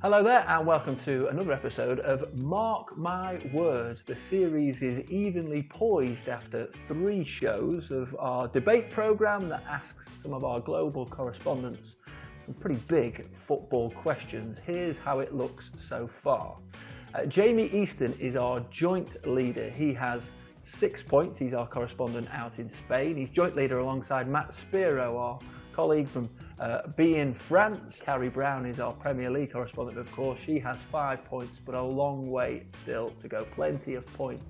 Hello there and welcome to another episode of Mark My Words. The series is evenly poised after 3 shows of our debate programme that asks some of our global correspondents some pretty big football questions. Here's how it looks so far. Jamie Easton is our joint leader. He has 6 points. He's our correspondent out in Spain. He's joint leader alongside Matt Spiro, our colleague from B in France. Carrie Brown is our Premier League correspondent, of course. She has 5 points, but a long way still to go. Plenty of points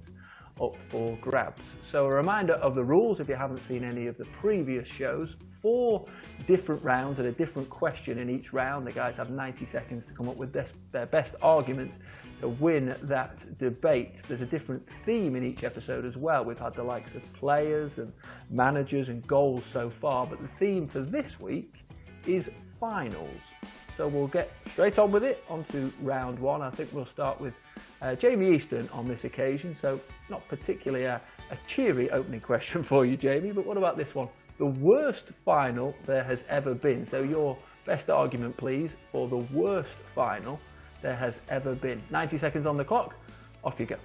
up for grabs. So a reminder of the rules if you haven't seen any of the previous shows. 4 different rounds and a different question in each round. The guys have 90 seconds to come up with their best argument to win that debate. There's a different theme in each episode as well. We've had the likes of players and managers and goals so far, but the theme for this week is finals. So we'll get straight on with it, onto round 1. I think we'll start with Jamie Easton on this occasion. So not particularly a cheery opening question for you, Jamie, but what about this one? The worst final there has ever been. So your best argument, please, for the worst final there has ever been. 90 seconds on the clock. Off you go.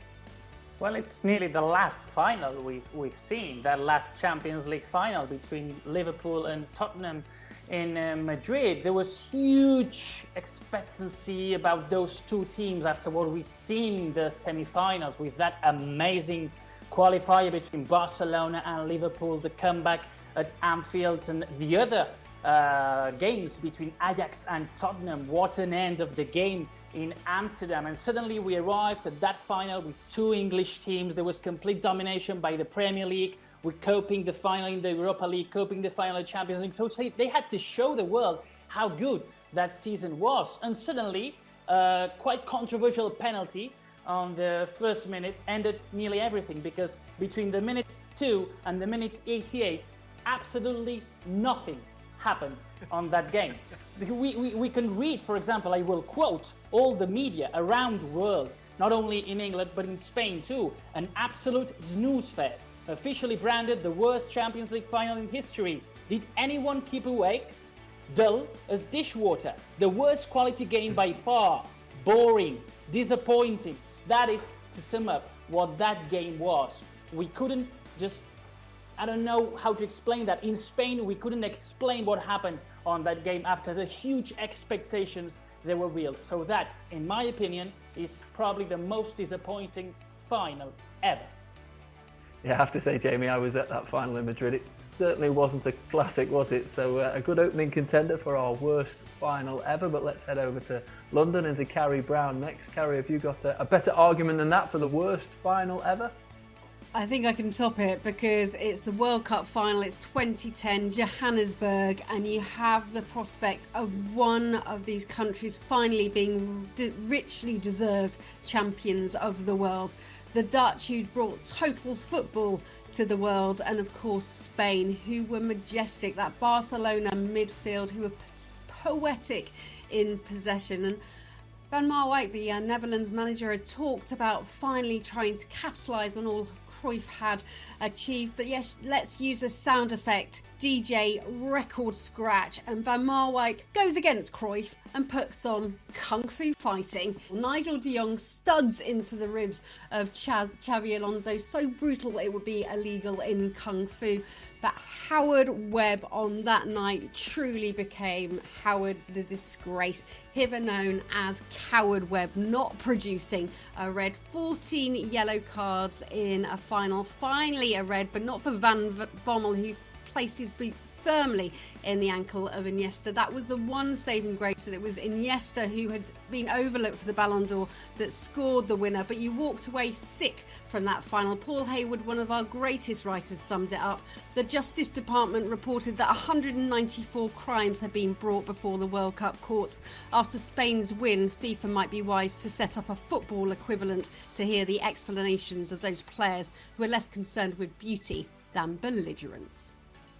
Well, it's nearly the last final we've seen. That last Champions League final between Liverpool and Tottenham in Madrid. There was huge expectancy about those 2 teams after what we've seen in the semi-finals, with that amazing qualifier between Barcelona and Liverpool, the comeback at Anfield, and the other games between Ajax and Tottenham. What an end of the game in Amsterdam. And suddenly we arrived at that final with 2 English teams. There was complete domination by the Premier League. We're coping the final in the Europa League, coping the final in the Champions League. So they had to show the world how good that season was. And suddenly, quite controversial penalty on the first minute ended nearly everything, because between the minute 2 and the minute 88, absolutely nothing happened on that game. We can read, for example, I will quote all the media around the world, not only in England but in Spain too, an absolute snooze fest, officially branded the worst Champions League final in history. Did anyone keep awake? Dull as dishwater. The worst quality game by far. Boring. Disappointing. That is, to sum up, what that game was. We couldn't just, I don't know how to explain that. In Spain, we couldn't explain what happened on that game after the huge expectations that were real. So that, in my opinion, is probably the most disappointing final ever. Yeah, I have to say, Jamie, I was at that final in Madrid. It certainly wasn't a classic, was it? So a good opening contender for our worst final ever. But let's head over to London and to Carrie Brown next. Carrie, have you got a better argument than that for the worst final ever? I think I can top it, because it's the World Cup final. It's 2010 Johannesburg, and you have the prospect of one of these countries finally being richly deserved champions of the world. The Dutch, who'd brought total football to the world, and of course Spain, who were majestic. That Barcelona midfield, who were poetic in possession. And Van Marwijk, the Netherlands manager, had talked about finally trying to capitalise on all Cruyff had achieved. But yes, let's use a sound effect. DJ record scratch, and Van Marwijk goes against Cruyff and puts on Kung Fu fighting. Nigel de Jong studs into the ribs of Xavi Alonso, so brutal it would be illegal in Kung Fu. But Howard Webb on that night truly became Howard the Disgrace, hitherto known as Coward Webb, not producing a red. 14 yellow cards in a final. Finally a red, but not for Van Bommel, who placed his boot firmly in the ankle of Iniesta. That was the one saving grace, that it was Iniesta, who had been overlooked for the Ballon d'Or, that scored the winner. But you walked away sick from that final. Paul Hayward, one of our greatest writers, summed it up. The Justice Department reported that 194 crimes had been brought before the World Cup courts. After Spain's win, FIFA might be wise to set up a football equivalent to hear the explanations of those players who are less concerned with beauty than belligerence.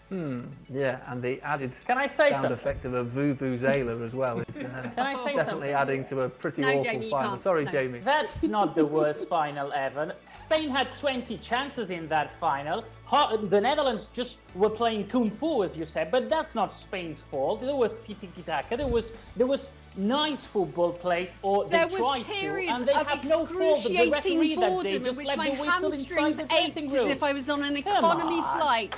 Yeah, and the added sound effect of a vuvuzela as well is definitely adding to a pretty awful Jamie, final. Sorry, no. Jamie. That's not the worst final ever. Spain had 20 chances in that final. The Netherlands just were playing kung fu, as you said, but that's not Spain's fault. There was tiki-taka. There was nice football played, or they there were tried to, periods and they of have no fault of the referee excruciating that day boredom in just which left my the whistle hamstrings inside the ached dressing as room. if I was on an Come economy on. flight.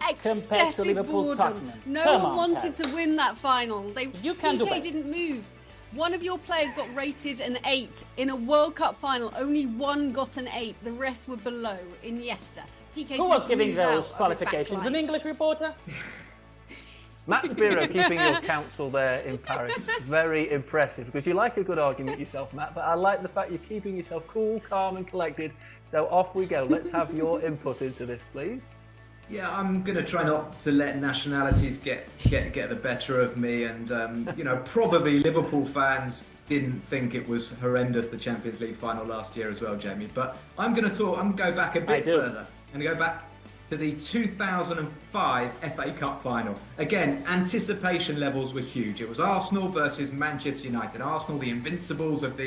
Compared to Excessive Liverpool boredom. Tottenham. No Come one on, wanted Carrie. to win that final. You can do PK better. didn't move. One of your players got rated an 8 in a World Cup final. Only one got an 8. The rest were below. Iniesta. PK Who was didn't giving move out those of his qualifications? back An line. English reporter? Matt Spiro keeping your counsel there in Paris. Very impressive, because you like a good argument yourself, Matt, but I like the fact you're keeping yourself cool, calm and collected. So off we go. Let's have your input into this, please. Yeah, I'm going to try not to let nationalities get the better of me, and probably Liverpool fans didn't think it was horrendous, the Champions League final last year as well, Jamie. But I'm going to go back a bit further. I'm going to go back to the 2005 FA Cup final. Again, anticipation levels were huge. It was Arsenal versus Manchester United. Arsenal, the invincibles of the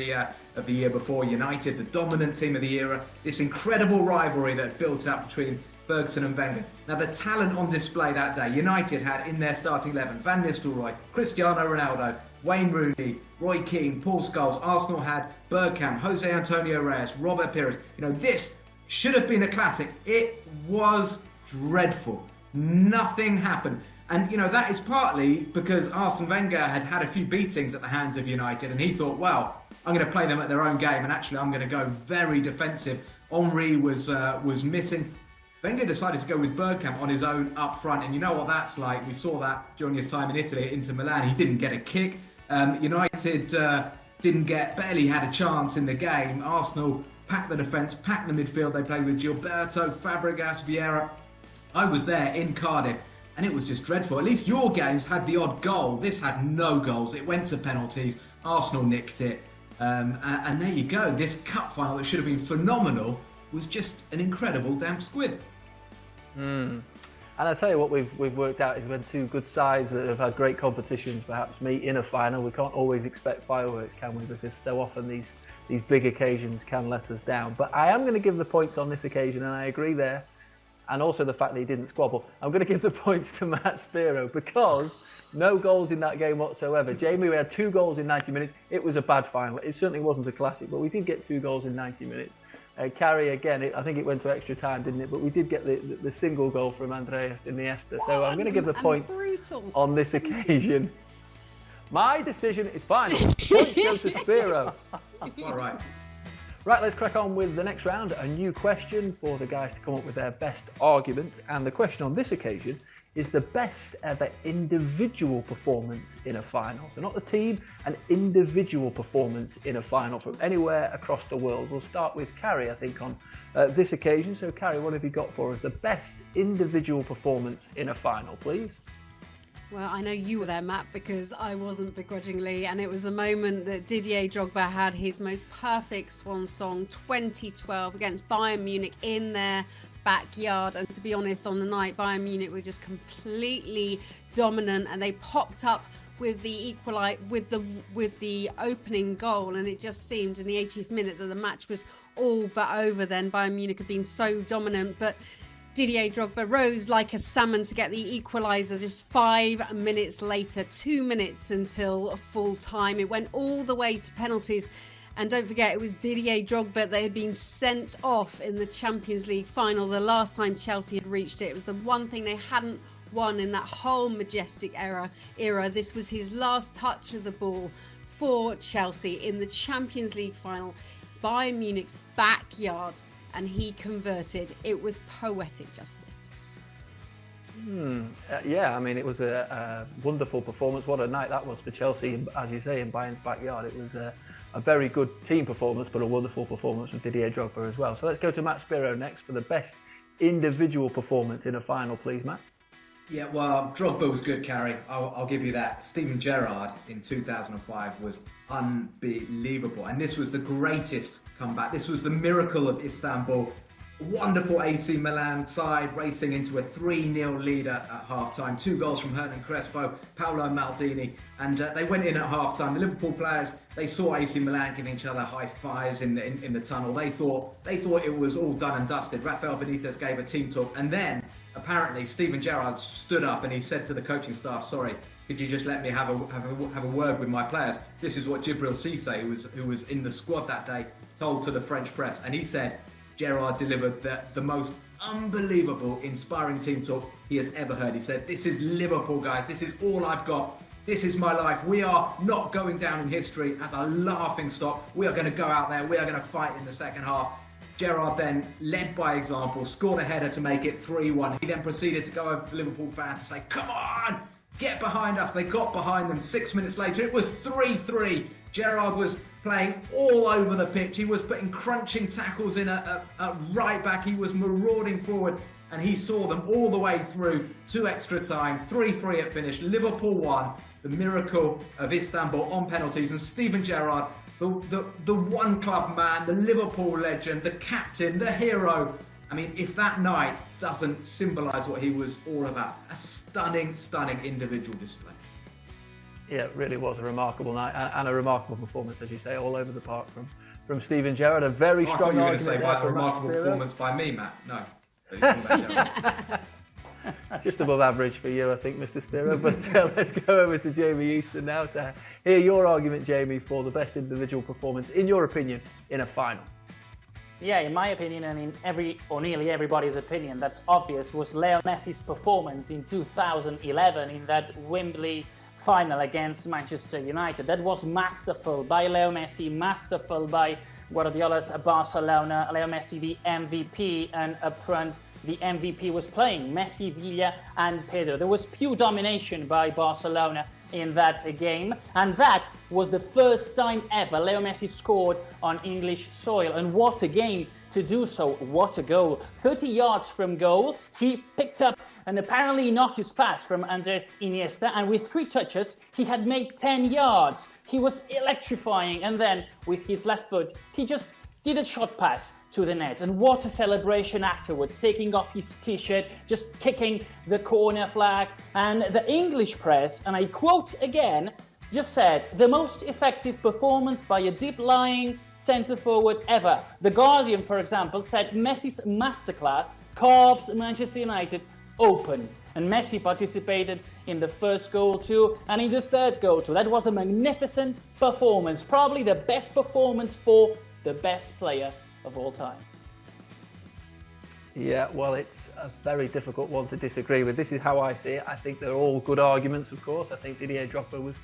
year before. United, the dominant team of the era. This incredible rivalry that built up between Ferguson and Wenger. Now, the talent on display that day, United had in their starting 11 Van Nistelrooy, Cristiano Ronaldo, Wayne Rooney, Roy Keane, Paul Scholes. Arsenal had Bergkamp, Jose Antonio Reyes, Robert Pires. This should have been a classic. It was dreadful. Nothing happened. And, that is partly because Arsene Wenger had had a few beatings at the hands of United, and he thought, well, I'm going to play them at their own game, and actually I'm going to go very defensive. Henry was missing. Wenger decided to go with Bergkamp on his own up front, and you know what that's like. We saw that during his time in Italy at Inter Milan. He didn't get a kick. United barely had a chance in the game. Arsenal packed the defence, packed the midfield. They played with Gilberto, Fabregas, Vieira. I was there in Cardiff, and it was just dreadful. At least your games had the odd goal. This had no goals. It went to penalties. Arsenal nicked it. And there you go. This cup final that should have been phenomenal was just an incredible damp squib. And I tell you what we've worked out is when two good sides that have had great competitions perhaps meet in a final, we can't always expect fireworks, can we? Because so often these big occasions can let us down. But I am going to give the points on this occasion, and I agree there. And also the fact that he didn't squabble. I'm going to give the points to Matt Spiro because no goals in that game whatsoever. Jamie, we had 2 goals in 90 minutes. It was a bad final. It certainly wasn't a classic, but we did get 2 goals in 90 minutes. Carrie, again, I think it went to extra time, didn't it? But we did get the single goal from Andreas Iniesta. So I'm going to give the point on this occasion. My decision is final. Points go to Spiro. All right. Right, let's crack on with the next round. A new question for the guys to come up with their best arguments. And the question on this occasion is the best ever individual performance in a final. So not the team, an individual performance in a final from anywhere across the world. We'll start with Carrie, I think, on this occasion. So Carrie, what have you got for us? The best individual performance in a final, please. Well, I know you were there, Matt, because I wasn't begrudgingly, and it was the moment that Didier Drogba had his most perfect swan song, 2012, against Bayern Munich in their backyard. And to be honest, on the night, Bayern Munich were just completely dominant, and they popped up with the with the opening goal, and it just seemed in the 80th minute that the match was all but over. Then Bayern Munich had been so dominant, but Didier Drogba rose like a salmon to get the equaliser just 5 minutes later, 2 minutes until full time. It went all the way to penalties. And don't forget, it was Didier Drogba that had been sent off in the Champions League final the last time Chelsea had reached it. It was the one thing they hadn't won in that whole majestic era. This was his last touch of the ball for Chelsea in the Champions League final, Bayern Munich's backyard. And he converted. It was poetic justice. Yeah, I mean, it was a wonderful performance. What a night that was for Chelsea, as you say, in Bayern's backyard. It was a very good team performance, but a wonderful performance from Didier Drogba as well. So let's go to Matt Spiro next for the best individual performance in a final, please, Matt. Yeah, well, Drogba was good, Carrie. I'll give you that. Steven Gerrard in 2005 was unbelievable. And this was the greatest comeback. This was the miracle of Istanbul. Wonderful AC Milan side racing into a 3-0 lead at half-time. 2 goals from Hernan Crespo, Paolo Maldini. And they went in at half-time. The Liverpool players, they saw AC Milan giving each other high fives in the tunnel. They thought it was all done and dusted. Rafael Benitez gave a team talk. And then apparently Steven Gerrard stood up and he said to the coaching staff, "Sorry, could you just let me have a word with my players?" This is what Djibril Cissé, who was in the squad that day, told to the French press, and he said Gerrard delivered the most unbelievable, inspiring team talk he has ever heard. He said, "This is Liverpool, guys. This is all I've got. This is my life. We are not going down in history as a laughing stock. We are going to go out there. We are going to fight in the second half." Gerrard then led by example, scored a header to make it 3-1. He then proceeded to go over to the Liverpool fans to say, "Come on, get behind us." They got behind them. 6 minutes later, it was 3-3. Gerrard was playing all over the pitch. He was putting crunching tackles in at right back. He was marauding forward, and he saw them all the way through to extra time. 3-3 it finished. Liverpool won. The miracle of Istanbul on penalties, and Steven Gerrard, the one club man, the Liverpool legend, the captain, the hero. I mean, if that night doesn't symbolise what he was all about, a stunning, stunning individual display. Yeah, it really was a remarkable night and a remarkable performance, as you say, all over the park from Steven Gerrard. A very strong argument. I thought you were going to say a remarkable performance by me, Matt. No. Just above average for you, I think, Mr. Spiro. But let's go over to Jamie Easton now to hear your argument, Jamie, for the best individual performance, in your opinion, in a final. Yeah, in my opinion, and in nearly everybody's opinion, that's obvious, was Leo Messi's performance in 2011 in that Wembley final against Manchester United. That was masterful by Leo Messi, masterful by Guardiola's Barcelona. Leo Messi, the MVP, and up front, the MVP was playing Messi, Villa, and Pedro. There was pure domination by Barcelona in that game, and that was the first time ever Leo Messi scored on English soil. And what a game to do so! What a goal! 30 yards from goal, he picked up an apparently innocuous pass from Andres Iniesta, and with 3 touches, he had made 10 yards. He was electrifying, and then with his left foot, he just did a shot pass to the net. And what a celebration afterwards, taking off his t-shirt, just kicking the corner flag. And the English press, and I quote again, just said, "The most effective performance by a deep-lying centre-forward ever." The Guardian, for example, said Messi's masterclass carves Manchester United open. And Messi participated in the first goal too, and in the third goal too. That was a magnificent performance, probably the best performance for the best player of all time. Yeah, well, it's a very difficult one to disagree with. This is how I see it. I think they're all good arguments, of course. I think Didier Drogba was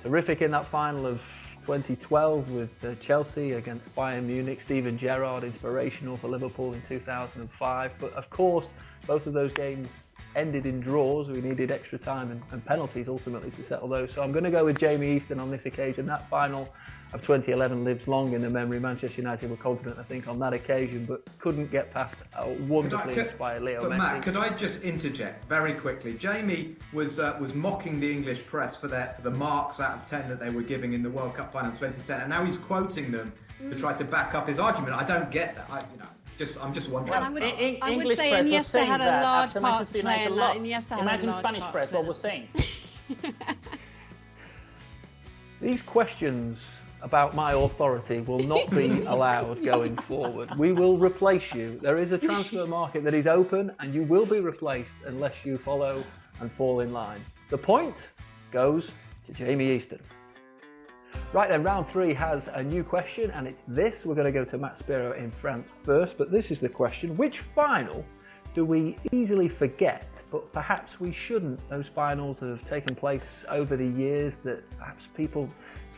terrific in that final of 2012 with Chelsea against Bayern Munich. Steven Gerrard, inspirational for Liverpool in 2005. But of course, both of those games ended in draws. We needed extra time and penalties ultimately to settle those. So I'm going to go with Jamie Easton on this occasion. That final of 2011 lives long in the memory. Manchester United were confident, I think, on that occasion, but couldn't get past a wonderfully inspired Leo Messi. Matt, could I just interject very quickly? Jamie was mocking the English press for the marks out of 10 that they were giving in the World Cup final in 2010, and now he's quoting them to try to back up his argument. I don't get that. I'm just wondering. Well, I would say Iniesta had a large part to play in that. Imagine Spanish press what was saying. These questions about my authority will not be allowed going forward. We will replace you. There is a transfer market that is open, and you will be replaced unless you follow and fall in line. The point goes to Jamie Easton. Right then, round 3 has a new question, and it's this. We're going to go to Matt Spiro in France first, but this is the question. Which final do we easily forget, but perhaps we shouldn't? Those finals that have taken place over the years that perhaps people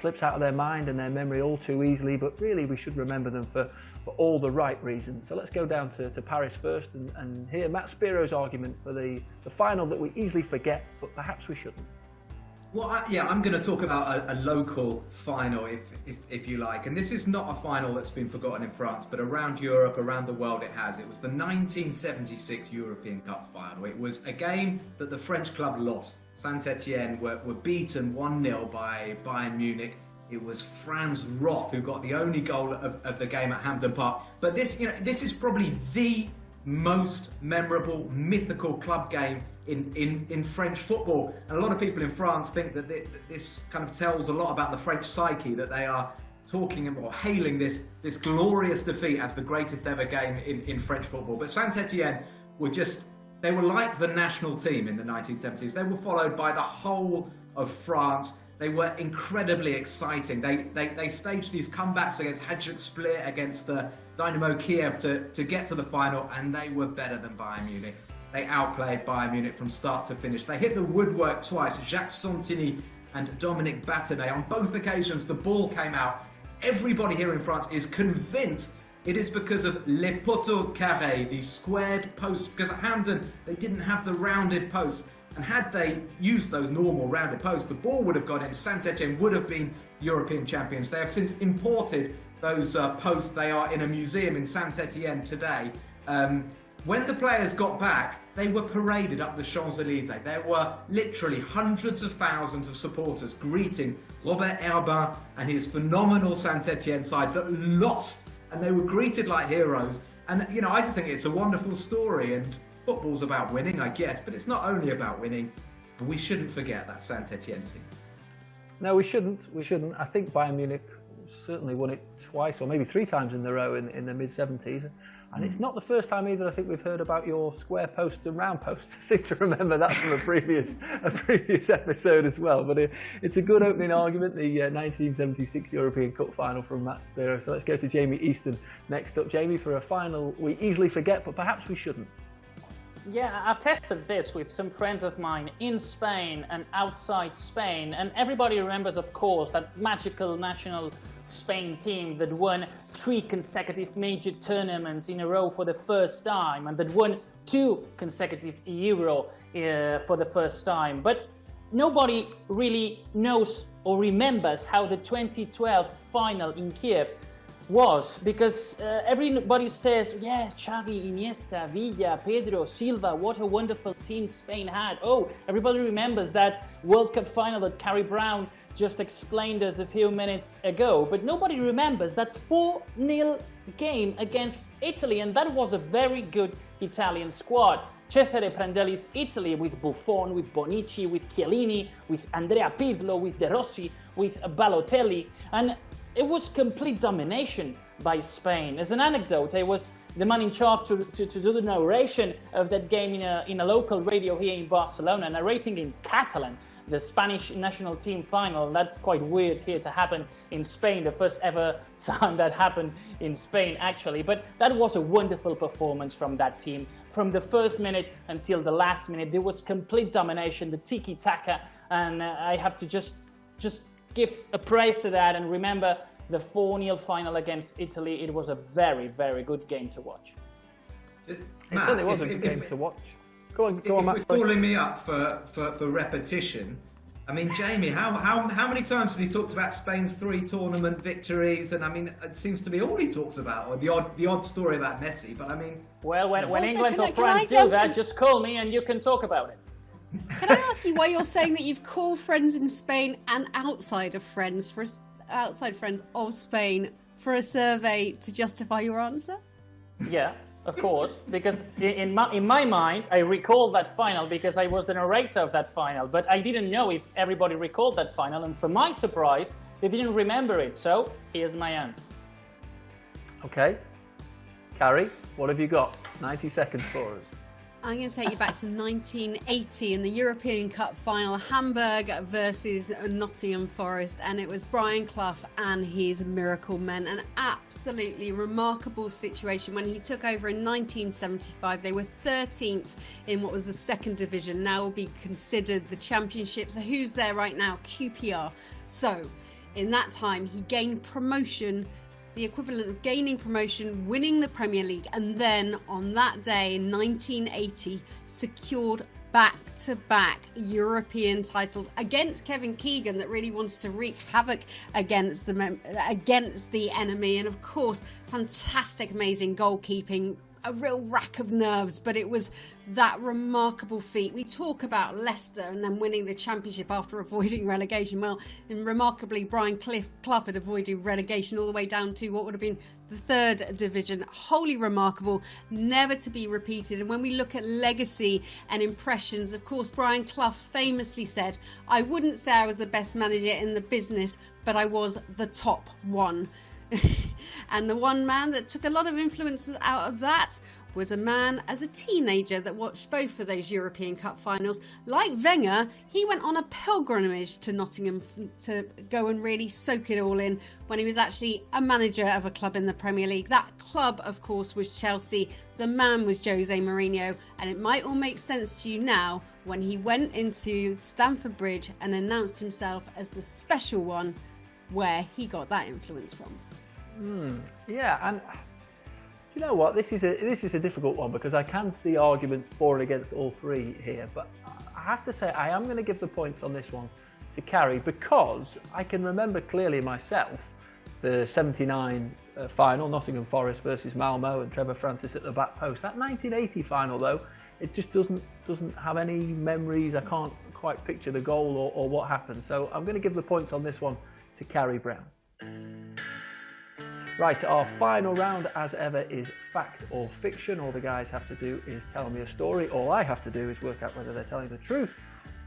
slips out of their mind and their memory all too easily, but really we should remember them for all the right reasons. So let's go down to Paris first and hear Matt Spiro's argument for the final that we easily forget, but perhaps we shouldn't. Well, I'm going to talk about a local final, if you like. And this is not a final that's been forgotten in France, but around Europe, around the world it has. It was the 1976 European Cup final. It was a game that the French club lost. Saint-Etienne were beaten 1-0 by Bayern Munich. It was Franz Roth who got the only goal of the game at Hampden Park. But this is probably the most memorable, mythical club game in French football. And a lot of people in France think that this kind of tells a lot about the French psyche, that they are talking or hailing this glorious defeat as the greatest ever game in French football. But Saint-Etienne were just They were like the national team in the 1970s. They were followed by the whole of France. They were incredibly exciting. They staged these comebacks against Hajduk Split, against Dynamo Kiev to get to the final, and they were better than Bayern Munich. They outplayed Bayern Munich from start to finish. They hit the woodwork twice. Jacques Santini and Dominique Batonnet. On both occasions, the ball came out. Everybody here in France is convinced it is because of les poteaux carrés, the squared posts, because at Hamden they didn't have the rounded posts. And had they used those normal rounded posts, the ball would have gone in. Saint-Etienne would have been European champions. They have since imported those posts. They are in a museum in Saint-Etienne today. When the players got back, they were paraded up the Champs-Élysées. There were literally hundreds of thousands of supporters greeting Robert Herbin and his phenomenal Saint-Etienne side that lost. And they were greeted like heroes. And, you know, I just think it's a wonderful story. And football's about winning, I guess. But it's not only about winning. But we shouldn't forget that Saint-Etienne team. No, we shouldn't. I think Bayern Munich certainly won it twice or maybe 3 times in a row in the mid-70s. And it's not the first time either I think we've heard about your square post and round post. I seem to remember that from a previous episode as well. But it's a good opening argument, the 1976 European Cup final from Matt Spiro. So let's go to Jamie Easton next up. Jamie, for a final we easily forget, but perhaps we shouldn't. Yeah, I've tested this with some friends of mine in Spain and outside Spain, and everybody remembers, of course, that magical national Spain team that won 3 consecutive major tournaments in a row for the first time, and that won 2 consecutive Euro for the first time. But nobody really knows or remembers how the 2012 final in Kiev was, because everybody says, yeah, Xavi, Iniesta, Villa, Pedro, Silva, what a wonderful team Spain had. Oh, everybody remembers that World Cup final that Carrie Brown just explained us a few minutes ago, but nobody remembers that 4-0 game against Italy, and that was a very good Italian squad. Cesare Prandelli's Italy, with Buffon, with Bonici, with Chiellini, with Andrea Pirlo, with De Rossi, with Balotelli, and it was complete domination by Spain. As an anecdote, I was the man in charge to do the narration of that game in a local radio here in Barcelona, narrating in Catalan the Spanish national team final. That's quite weird here to happen in Spain, the first ever time that happened in Spain actually. But that was a wonderful performance from that team. From the first minute until the last minute, there was complete domination, the tiki-taka, and I have to just give a praise to that, and remember the 4-0 final against Italy. It was a very, very good game to watch. Matt, it certainly was a good game to watch. Go on, Matt. If we're calling me up for repetition, I mean, Jamie, how many times has he talked about Spain's 3 tournament victories? And I mean, it seems to be all he talks about, or the odd story about Messi. But I mean, well, when England or France do that, just call me and you can talk about it. Can I ask you why you're saying that you've called friends in Spain and outside friends of Spain for a survey to justify your answer? Yeah, of course, because in my mind, I recall that final because I was the narrator of that final, but I didn't know if everybody recalled that final, and for my surprise, they didn't remember it. So here's my answer. Okay, Carrie, what have you got? 90 seconds for us. I'm going to take you back to 1980 in the European Cup final, Hamburg versus Nottingham Forest, and it was Brian Clough and his Miracle Men. An absolutely remarkable situation when he took over in 1975. They were 13th in what was the second division, now will be considered the championship. So who's there right now? QPR. So in that time, he gained promotion, the equivalent of gaining promotion, winning the Premier League, and then on that day in 1980 secured back-to-back European titles against Kevin Keegan that really wants to wreak havoc against the enemy, and of course fantastic, amazing goalkeeping, a real rack of nerves, but it was that remarkable feat. We talk about Leicester and then winning the championship after avoiding relegation. Well, and remarkably, Brian Clough had avoided relegation all the way down to what would have been the third division. Wholly remarkable, never to be repeated. And when we look at legacy and impressions, of course, Brian Clough famously said, "I wouldn't say I was the best manager in the business, but I was the top one." And the one man that took a lot of influence out of that was a man as a teenager that watched both of those European Cup finals. Like Wenger, he went on a pilgrimage to Nottingham to go and really soak it all in when he was actually a manager of a club in the Premier League. That club, of course, was Chelsea. The man was Jose Mourinho, and it might all make sense to you now when he went into Stamford Bridge and announced himself as the special one, where he got that influence from. Yeah, and you know what? This is a difficult one because I can see arguments for and against all three here, but I have to say I am going to give the points on this one to Carrie because I can remember clearly myself the '79 final, Nottingham Forest versus Malmo, and Trevor Francis at the back post. That 1980 final, though, it just doesn't have any memories. I can't quite picture the goal or what happened. So I'm going to give the points on this one to Carrie Brown. Right, our final round, as ever, is fact or fiction. All the guys have to do is tell me a story. All I have to do is work out whether they're telling the truth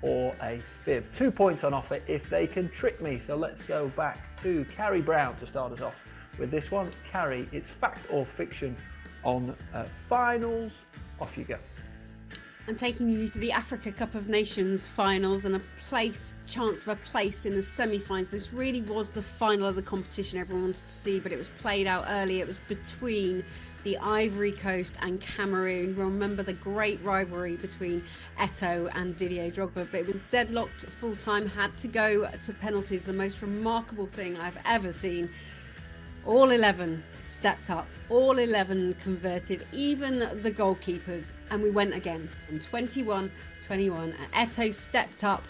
or a fib. 2 points on offer if they can trick me. So let's go back to Carrie Brown to start us off with this one. Carrie, it's fact or fiction on finals. Off you go. I'm taking you to the Africa Cup of Nations finals and chance of a place in the semi-finals. This really was the final of the competition everyone wanted to see, but it was played out early. It was between the Ivory Coast and Cameroon. Remember the great rivalry between Eto'o and Didier Drogba, but it was deadlocked at full time, had to go to penalties. The most remarkable thing I've ever seen. All 11 stepped up, all 11 converted, even the goalkeepers, and we went again. And 21-21, and Eto'o stepped up.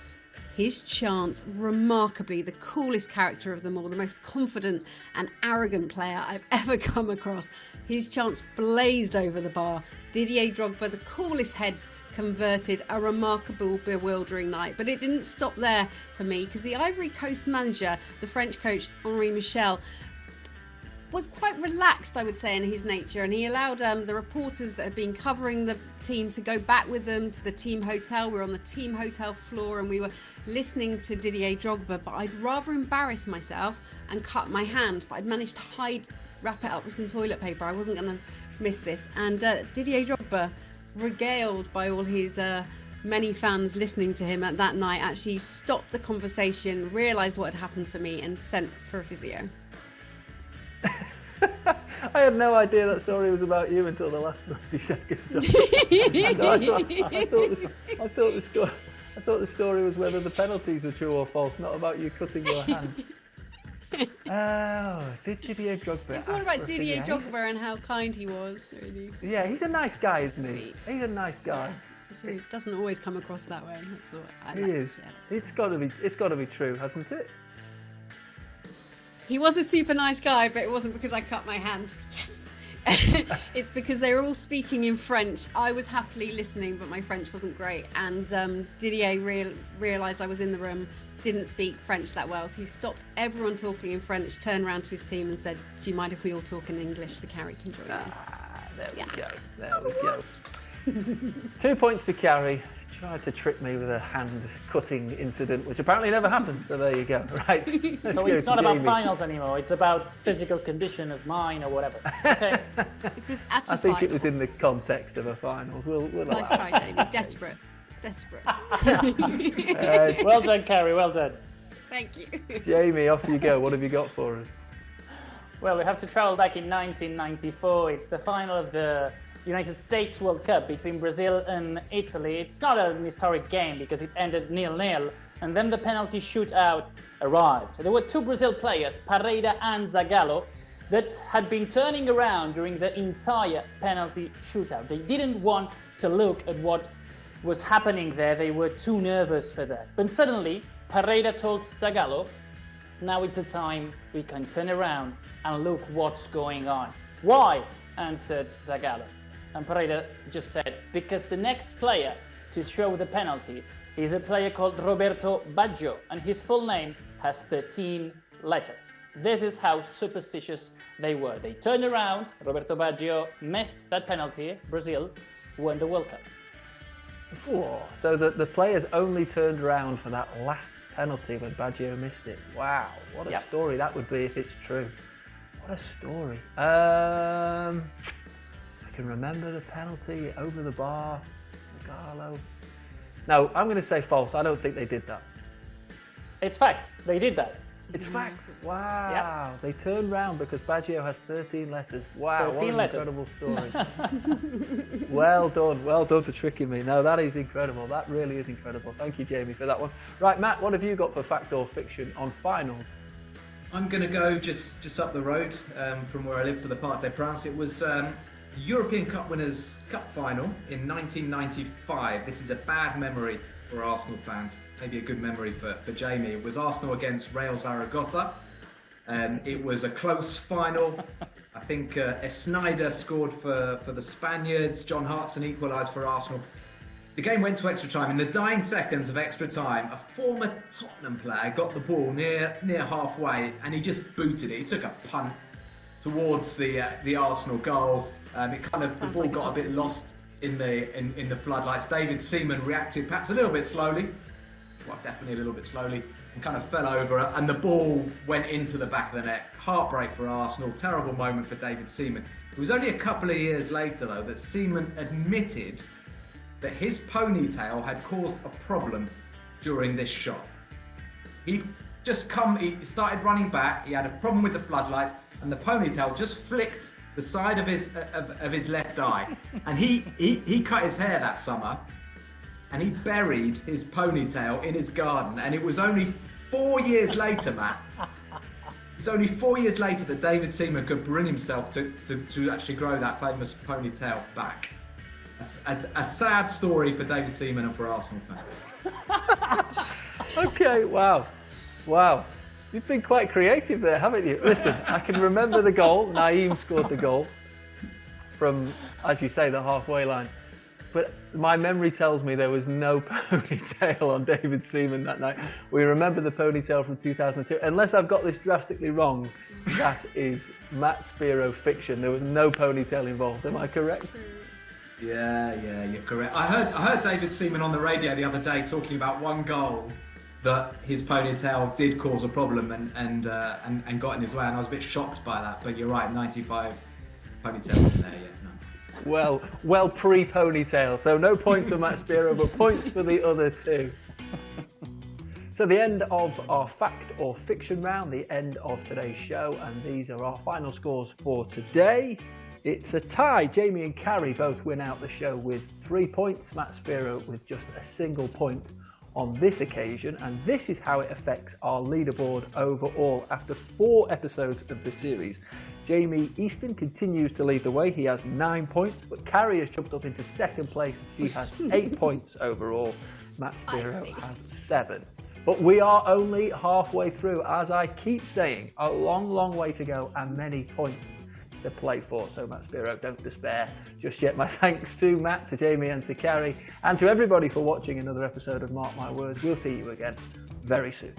His chance, remarkably, the coolest character of them all, the most confident and arrogant player I've ever come across. His chance blazed over the bar. Didier Drogba, the coolest heads, converted. A remarkable, bewildering night. But it didn't stop there for me, because the Ivory Coast manager, the French coach, Henri Michel, was quite relaxed, I would say, in his nature, and he allowed the reporters that had been covering the team to go back with them to the team hotel. We were on the team hotel floor and we were listening to Didier Drogba, but I'd rather embarrass myself and cut my hand, but I'd managed to wrap it up with some toilet paper. I wasn't going to miss this. And Didier Drogba, regaled by all his many fans listening to him at that night, actually stopped the conversation, realised what had happened for me, and sent for a physio. I had no idea that story was about you until the last 90 seconds. I thought the story was whether the penalties were true or false, not about you cutting your hand. Oh, Didier Drogba. It's more about Didier Drogba and how kind he was, really. Yeah, he's a nice guy, isn't he? Sweet. He's a nice guy. Yeah, it doesn't always come across that way. That's what I He like is. to share. It's got to be true, hasn't it? He was a super nice guy, but it wasn't because I cut my hand. Yes! It's because they were all speaking in French. I was happily listening, but my French wasn't great. And Didier realised I was in the room, didn't speak French that well, so he stopped everyone talking in French, turned around to his team and said, "Do you mind if we all talk in English so Carrie can join in?" There we go. 2 points to Carrie. Tried to trick me with a hand-cutting incident, which apparently never happened. So there you go. Right. So it's not about finals anymore. It's about physical condition of mine or whatever. Okay. It was at a I think final. it was in the context of a finals. We'll Nice try, Jamie. Desperate. Well done, Carrie. Well done. Thank you. Jamie, off you go. What have you got for us? Well, we have to travel back in 1994. It's the final of the United States World Cup between Brazil and Italy. It's not an historic game because it ended 0-0, and then the penalty shootout arrived. There were two Brazil players, Parreira and Zagallo, that had been turning around during the entire penalty shootout. They didn't want to look at what was happening there. They were too nervous for that. But suddenly, Parreira told Zagallo, "Now it's the time we can turn around and look what's going on." "Why?" answered Zagallo. And Parreira just said, "Because the next player to show the penalty is a player called Roberto Baggio, and his full name has 13 letters." This is how superstitious they were. They turned around, Roberto Baggio missed that penalty, Brazil won the World Cup. Whoa. So the players only turned around for that last penalty when Baggio missed it. Wow, what a story that would be if it's true. What a story. I can remember the penalty over the bar, Garlo. No, I'm going to say false. I don't think they did that. It's fact. They did that. It's fact. Wow. They turned round because Baggio has 13 letters. Wow, 13 what an incredible story. Well done for tricking me. No, that is incredible. That really is incredible. Thank you, Jamie, for that one. Right, Matt, what have you got for fact or fiction on finals? I'm going to go just up the road from where I live to the Parc des Princes. It was European Cup Winners' Cup final in 1995. This is a bad memory for Arsenal fans. Maybe a good memory for Jamie. It was Arsenal against Real Zaragoza. It was a close final. I think Snyder scored for the Spaniards. John Hartson equalised for Arsenal. The game went to extra time. In the dying seconds of extra time, a former Tottenham player got the ball near halfway, and he just booted it. He took a punt towards the Arsenal goal. The ball got a bit lost in the floodlights. David Seaman reacted perhaps a little bit slowly. Well, definitely a little bit slowly, and kind of fell over, and the ball went into the back of the net. Heartbreak for Arsenal, terrible moment for David Seaman. It was only a couple of years later, though, that Seaman admitted that his ponytail had caused a problem during this shot. He started running back, he had a problem with the floodlights, and the ponytail just flicked the side of his left eye. And he cut his hair that summer, and he buried his ponytail in his garden. And it was only 4 years later, Matt. It was only 4 years later that David Seaman could bring himself to actually grow that famous ponytail back. A sad story for David Seaman and for Arsenal fans. Okay, wow. You've been quite creative there, haven't you? Listen, I can remember the goal. Naeem scored the goal from, as you say, the halfway line. But my memory tells me there was no ponytail on David Seaman that night. We remember the ponytail from 2002. Unless I've got this drastically wrong, that is Matt Spiro fiction. There was no ponytail involved. Am I correct? Yeah, you're correct. I heard David Seaman on the radio the other day talking about one goal that his ponytail did cause a problem and got in his way, and I was a bit shocked by that. But you're right, 95 ponytail wasn't there yet. No. Well pre-ponytail, so no points for Matt Spiro, but points for the other two. So the end of our fact or fiction round, the end of today's show, and these are our final scores for today. It's a tie. Jamie and Carrie both win out the show with 3 points. Matt Spiro with just a single point on this occasion, and this is how it affects our leaderboard overall after 4 episodes of the series. Jamie Easton continues to lead the way. He has 9 points, but Carrie has jumped up into second place. She has 8 points overall. Matt Spiro has 7. But we are only halfway through, as I keep saying. A long way to go and many points to play for. So Matt Spiro, don't despair just yet. My thanks to Matt, to Jamie and to Carrie, and to everybody for watching another episode of Mark My Words. We'll see you again very soon.